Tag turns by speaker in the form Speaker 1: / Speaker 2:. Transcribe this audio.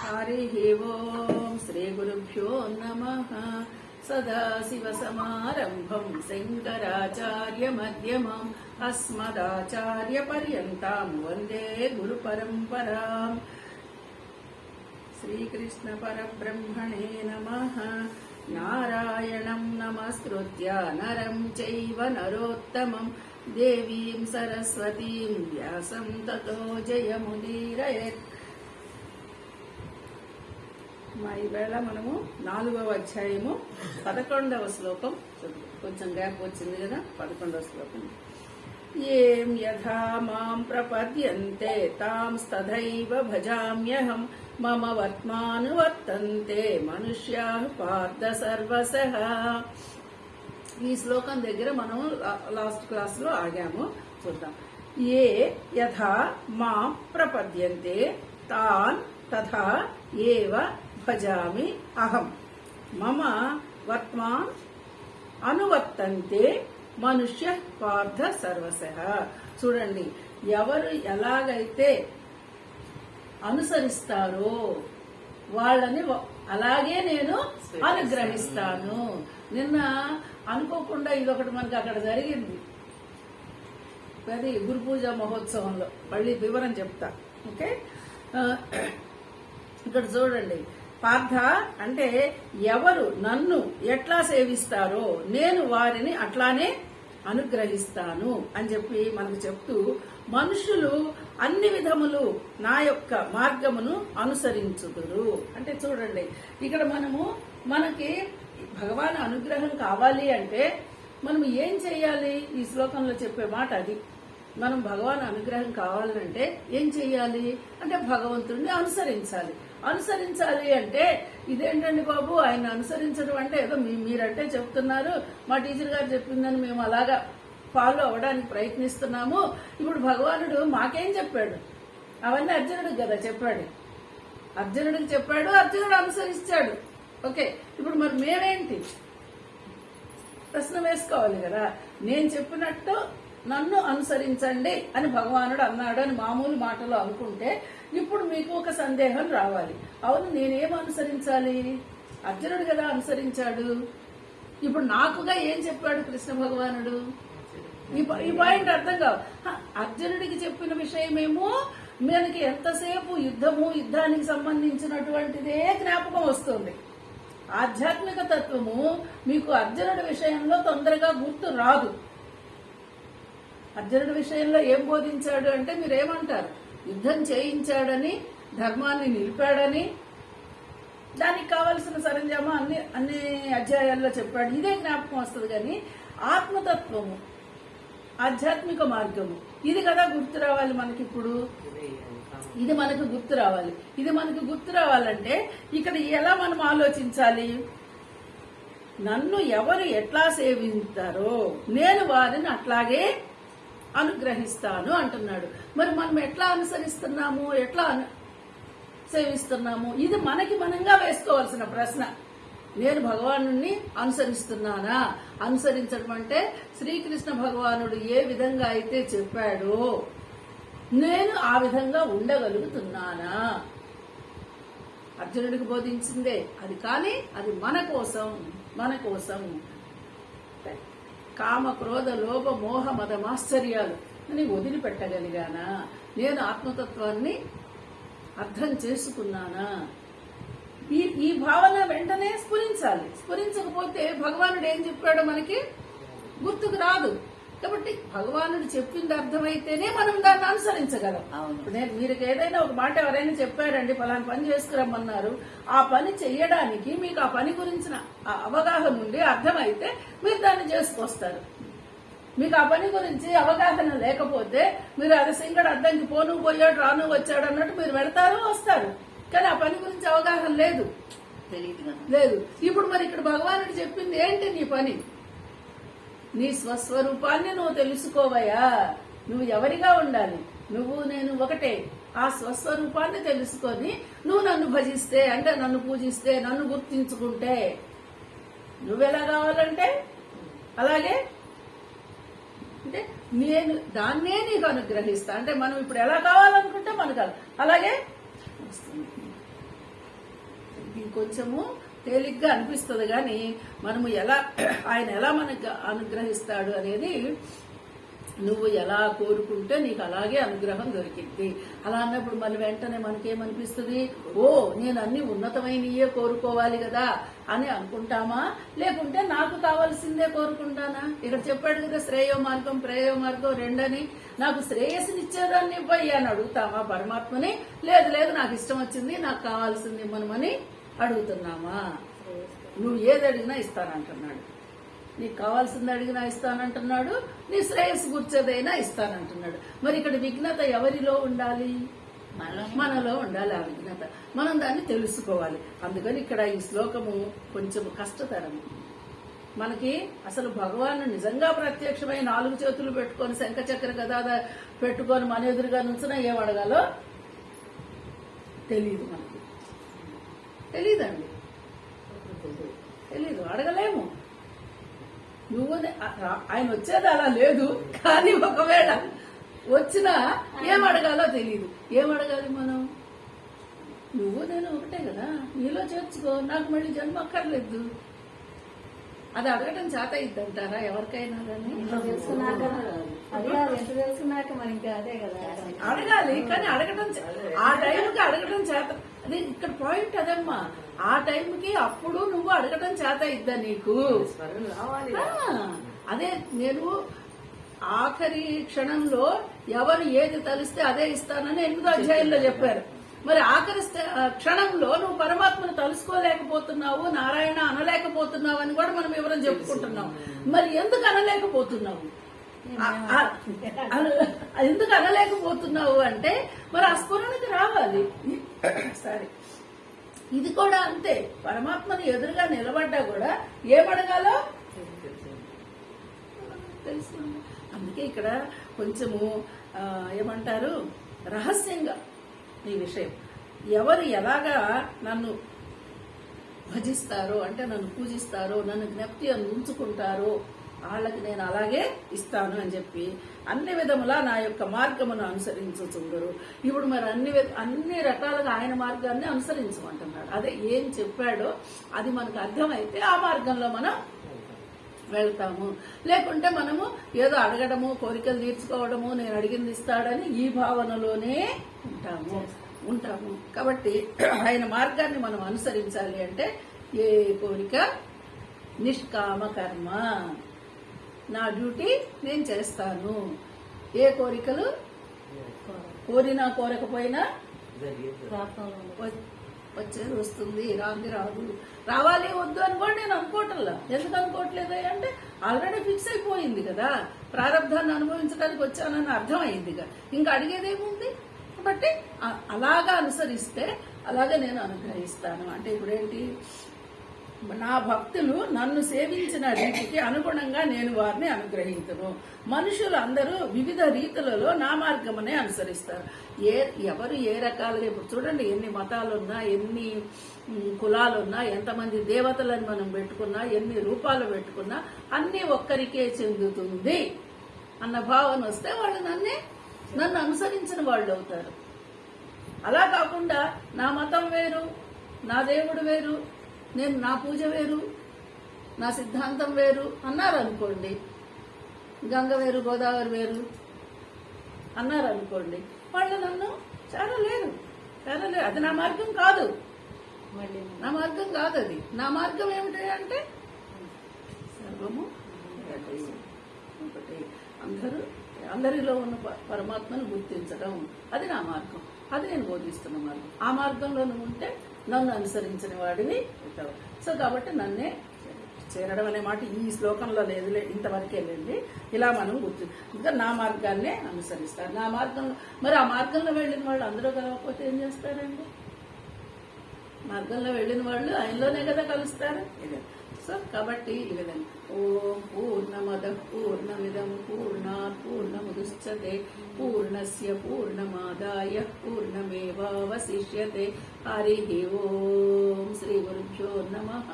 Speaker 1: हरिः ओम् श्रीगुरुभ्यो नमः। सदाशिवसमारम्भम् शङ्कराचार्यमध्यमम् अस्मदाचार्यपर्यन्ताम् वन्दे गुरुपरम्पराम्। श्रीकृष्णपरब्रह्मणे नमः। नारायणम् नमस्कृत्य नरं चैव नरोत्तमम् देवीं सरस्वतीं व्यासं ततो जयमुदीरयेत्। ఈవేళ మనము 4వ అధ్యాయము 11వ శ్లోకం కొంచెం గ్యాప్ వచ్చింది కదా. 11వ శ్లోకం. ఏం యథా మాం ప్రపద్యంతే తాం తథైవ భజామ్యహం మమ వర్త్మానువర్తంతే మనుష్యాః పార్థ సర్వశః. ఈ శ్లోకం దగ్గర మనం లాస్ట్ క్లాస్ లో ఆగాము. చూద్దాం. ఏ యథా మాం ప్రపద్యంతే తాన్ తథా ఏవ భజామి అహం మమ వర్త్మాన్ అనువర్తంతే మనుష్య పార్థ సర్వశః. చూడండి, ఎవరు ఎలాగైతే అనుసరిస్తారో వాళ్ళని అలాగే నేను అనుగ్రహిస్తాను. నిన్న అనుకోకుండా ఇదొకటి మనకి అక్కడ జరిగింది. అది గురు పూజ మహోత్సవంలో. మళ్ళీ వివరం చెప్తా. ఓకే, ఇక్కడ చూడండి. పార్థ అంటే ఎవరు నన్ను ఎట్లా సేవిస్తారో నేను వారిని అట్లానే అనుగ్రహిస్తాను అని చెప్పి మనకు చెప్తూ, మనుషులు అన్ని విధములు నా యొక్క మార్గమును అనుసరించుదురు అంటే చూడండి, ఇక్కడ మనకి భగవాన్ అనుగ్రహం కావాలి అంటే మనం ఏం చేయాలి? ఈ శ్లోకంలో చెప్పే మాట అది. మనం భగవాన్ అనుగ్రహం కావాలంటే ఏం చెయ్యాలి అంటే భగవంతుడిని అనుసరించాలి. అనుసరించాలి అంటే ఇదేంటండి బాబు, ఆయన అనుసరించడం అంటే ఏదో మీరంటే చెప్తున్నారు, మా టీచర్ గారు చెప్పిందని మేము అలాగా ఫాలో అవ్వడానికి ప్రయత్నిస్తున్నాము. ఇప్పుడు భగవానుడు మాకేం చెప్పాడు? అవన్నీ అర్జునుడికి కదా చెప్పాడు. అర్జునుడికి చెప్పాడు, అర్జునుడు అనుసరించాడు. ఓకే, ఇప్పుడు మరి మేమేంటి ప్రశ్న వేసుకోవాలి కదా. నేను చెప్పినట్టు నన్ను అనుసరించండి అని భగవానుడు అన్నాడు అని మామూలు మాటలో అనుకుంటే ఇప్పుడు మీకు ఒక సందేహం రావాలి. అవును, నేనేం అనుసరించాలి? అర్జునుడు కదా అనుసరించాడు. ఇప్పుడు నాకుగా ఏం చెప్పాడు కృష్ణ భగవానుడు? ఈ పాయింట్ అర్థం కావు. అర్జునుడికి చెప్పిన విషయమేమో మనకి ఎంతసేపు యుద్ధానికి సంబంధించినటువంటిదే జ్ఞాపకం వస్తుంది. ఆధ్యాత్మిక తత్వము మీకు అర్జునుడి విషయంలో తొందరగా గుర్తు రాదు. అర్జునుడి విషయంలో ఏం బోధించాడు అంటే మీరేమంటారు? యుద్ధం చేయించాడని, ధర్మాన్ని నిలిపాడని, దానికి కావలసిన సరంజామా అన్ని అధ్యాయాల్లో చెప్పాడు. ఇదే జ్ఞాపకం వస్తుంది. కానీ ఆత్మతత్వము, ఆధ్యాత్మిక మార్గము ఇది కదా గుర్తు రావాలి మనకి. ఇప్పుడు ఇది మనకు గుర్తు రావాలి. ఇది మనకు గుర్తు రావాలంటే ఇక్కడ ఎలా మనం ఆలోచించాలి? నన్ను ఎవరు ఎట్లా సేవిస్తారో నేను వారిని అట్లాగే అనుగ్రహిస్తాను అంటున్నాడు. మరి మనం ఎట్లా అనుసరిస్తున్నాము, ఎట్లా సేవిస్తున్నాము? ఇది మనకి మనంగా వేసుకోవాల్సిన ప్రశ్న. నేను భగవానుడిని అనుసరిస్తున్నానా? అనుసరించడం అంటే శ్రీకృష్ణ భగవానుడు ఏ విధంగా అయితే చెప్పాడో నేను ఆ విధంగా ఉండగలుగుతున్నానా? అర్జునుడికి బోధించిందే అది, కానీ అది మన కోసం కామ క్రోధ లోభ మోహ మద మాశ్చర్యాలు అని వదిలిపెట్టగలిగానా? నేను ఆత్మతత్వాన్ని అర్థం చేసుకున్నానా? ఈ భావన వెంటనే స్ఫురించాలి. స్ఫురించకపోతే భగవానుడు ఏం చెప్పాడో మనకి గుర్తుకు రాదు. కాబట్టి భగవానుడు చెప్పింది అర్థమైతేనే మనం దాన్ని అనుసరించగలం. మీరు ఏదైనా ఒక మాట ఎవరైనా చెప్పారండి, ఫలానా పని చేసుకురమ్మన్నారు, ఆ పని చెయ్యడానికి మీకు ఆ పని గురించిన అవగాహన ఉండి అర్థమైతే మీరు దాన్ని చేసుకొస్తారు. మీకు ఆ పని గురించి అవగాహన లేకపోతే మీరు అది సింగడు అడ్డంకి పోను పోయాడు రాను వచ్చాడు అన్నట్టు మీరు వెళ్తారు వస్తారు, కానీ ఆ పని గురించి అవగాహన లేదు. ఇప్పుడు మరి ఇక్కడ భగవానుడు చెప్పింది ఏంటి? నీ పని, నీ స్వస్వరూపాన్ని నువ్వు తెలుసుకోవయ్యా. నువ్వు ఎవరిగా ఉండాలి? నువ్వు నేను ఒకటే. ఆ స్వస్వరూపాన్ని తెలుసుకొని నువ్వు నన్ను భజిస్తే అంటే నన్ను పూజిస్తే, నన్ను గుర్తించుకుంటే నువ్వెలా కావాలంటే అలాగే అంటే నేను దాన్నే నీకు అనుగ్రహిస్తా. అంటే మనం ఇప్పుడు ఎలా కావాలనుకుంటే మనకు అలాగే మనకి కొంచెము తేలిగ్గా అనిపిస్తుంది, కానీ మనము ఆయన ఎలా మనకు అనుగ్రహిస్తాడు అనేది నువ్వు ఎలా కోరుకుంటే నీకు అలాగే అనుగ్రహం దొరికింది. అలా అన్నప్పుడు మళ్ళీ వెంటనే మనకేమనిపిస్తుంది, ఓ నేను అన్ని ఉన్నతమైనయే కోరుకోవాలి కదా అని అనుకుంటామా, లేకుంటే నాకు కావాల్సిందే కోరుకుంటానా? ఇక్కడ చెప్పాడు కదా శ్రేయో మార్గం ప్రేయో మార్గం రెండని. నాకు శ్రేయస్సునిచ్చేదాన్ని ఇవ్వయ్యా అని అడుగుతామా పరమాత్మని? లేదు లేదు నాకు ఇష్టం వచ్చింది నాకు కావాల్సింది మనమని అడుగుతున్నామా? నువ్వు ఏది అడిగినా ఇస్తానంటున్నాడు, నీకు కావాల్సింది అడిగినా ఇస్తానంటున్నాడు, నీ శ్రేయస్సు గుర్చేదైనా ఇస్తానంటున్నాడు. మరి ఇక్కడ విఘ్నత ఎవరిలో ఉండాలి? మనలో ఉండాలి ఆ విఘ్నత. మనం దాన్ని తెలుసుకోవాలి. అందుకని ఇక్కడ ఈ శ్లోకము కొంచెం కష్టతరము. మనకి అసలు భగవాను నిజంగా ప్రత్యక్షమై 4 చేతులు పెట్టుకొని శంఖచక్ర గదా పెట్టుకొని మన ఎదురుగా నుంచిన ఏం అడగాలో తెలియదు, మనకి తెలీదండి, తెలీదు, అడగలేము. నువ్వు ఆయన వచ్చేది అలా లేదు, కానీ ఒకవేళ వచ్చినా ఏం అడగాలో తెలియదు. ఏం అడగాలి మనం? నువ్వు నేను ఒకటే కదా, నీలో చేర్చుకో, నాకు మళ్ళీ జన్మ అక్కర్లేదు. అది అడగటం చేత ఇద్దంటారా ఎవరికైనా?
Speaker 2: తెలుసుకున్నాక మరి ఇంకా అదే కదా
Speaker 1: అడగాలి, కానీ అడగటం ఆ టైంకి అడగటం చేత. అదే ఇక్కడ పాయింట్ అదమ్మా, ఆ టైంకి అప్పుడు నువ్వు అడగటం చేత ఇద్దా నీకు. అదే నేను ఆఖరి క్షణంలో ఎవరు ఏది తలిస్తే అదే ఇస్తానని 8వ అధ్యాయంలో చెప్పారు. మరి ఆఖరి క్షణంలో నువ్వు పరమాత్మను తలుసుకోలేకపోతున్నావు, నారాయణ అనలేకపోతున్నావు అని కూడా మనం ఎవరైనా చెప్పుకుంటున్నాం. మరి ఎందుకు అనలేకపోతున్నావు? ఎందుకు అనలేకపోతున్నావు అంటే మరి ఆ స్ఫురణకి రావాలి. సరే, ఇది కూడా అంతే. పరమాత్మని ఎదురుగా నిలబడ్డా కూడా ఏమడగాలో తెలుసు. అందుకే ఇక్కడ కొంచెము ఏమంటారు రహస్యంగా ఈ విషయం. ఎవరు ఎలాగా నన్ను భజిస్తారో అంటే నన్ను పూజిస్తారో, నన్ను జ్ఞప్తి అని ఉంచుకుంటారో వాళ్ళకి నేను అలాగే ఇస్తాను అని చెప్పి అన్ని విధములా నా యొక్క మార్గమును అనుసరించుచుందరు. ఇప్పుడు మరి అన్ని రకాలుగా ఆయన మార్గాన్ని అనుసరించమంటున్నాడు. అదే ఏం చెప్పాడో అది మనకు అర్థమైతే ఆ మార్గంలో మనం వెళ్తాము. లేకుంటే మనము ఏదో అడగడము, కోరికలు తీర్చుకోవడము, నేను అడిగింది ఇస్తాడని ఈ భావనలోనే ఉంటాము. కాబట్టి ఆయన మార్గాన్ని మనం అనుసరించాలి అంటే ఏ కోరిక నిష్కామ కర్మ, నా డ్యూటీ నేను చేస్తాను. ఏ కోరికలు కోరినా కోరకపోయినా వచ్చేది వస్తుంది, రాంది రాదు. రావాలి వద్దు అని కూడా నేను అనుకోవట్లా. ఎందుకు అనుకోవట్లేదు అంటే ఆల్రెడీ ఫిక్స్ అయిపోయింది కదా, ప్రారంధాన్ని అనుభవించడానికి వచ్చానని అర్థం అయిందిగా, ఇంకా అడిగేదేముంది. కాబట్టి అలాగా అనుసరిస్తే అలాగే నేను అనుగ్రహిస్తాను. అంటే ఇప్పుడేంటి, నా భక్తులు నన్ను సేవించిన రీతికి అనుగుణంగా నేను వారిని అనుగ్రహించను. మనుషులు అందరూ వివిధ రీతులలో నా మార్గమునే అనుసరిస్తారు. ఎవరు ఏ రకాలుగా, ఇప్పుడు చూడండి ఎన్ని మతాలున్నా, ఎన్ని కులాలున్నా, ఎంతమంది దేవతలను మనం పెట్టుకున్నా, ఎన్ని రూపాలు పెట్టుకున్నా అన్నీ ఒక్కరికే చెందుతుంది అన్న భావన వస్తే వాళ్ళు నన్ను అనుసరించిన వాళ్ళు అవుతారు. అలా కాకుండా నా మతం వేరు, నా దేవుడు వేరు, నా పూజ వేరు, నా సిద్ధాంతం వేరు అన్నారనుకోండి, గంగ వేరు గోదావరి వేరు అన్నారనుకోండి, వాళ్ళు నన్ను చేరలేరు. అది నా మార్గం కాదు, నా మార్గం కాదు. అది నా మార్గం ఏమిటి అంటే సర్వము ఒకటి, అందరిలో ఉన్న పరమాత్మను గుర్తించడం, అది నా మార్గం, అది నేను బోధిస్తున్న మార్గం. ఆ మార్గంలో నువ్వు ఉంటే నన్ను అనుసరించిన వాడిని అవుతావు. సో కాబట్టి నన్నే చేరడం అనే మాట ఈ శ్లోకంలో లేదులే, ఇంతవరకే లేదు. ఇలా మనం ఇంకా నా మార్గాన్నే అనుసరిస్తారు. నా మార్గంలో, మరి ఆ మార్గంలో వెళ్ళిన వాళ్ళు అందరూ కలవకపోతే ఏం చేస్తారండి? మార్గంలో వెళ్ళిన వాళ్ళు ఆయనలోనే కదా కలుస్తారు. ఇదే. సో కాబట్టి ఈ విధంగా ఓం పూర్ణమద పూర్ణమిదం పూర్ణాత్ పూర్ణముదచ్యతే పూర్ణస్య పూర్ణమాదాయ పూర్ణమేవావశిష్యతే. హరి ఓం. శ్రీ గురుభ్యో నమః.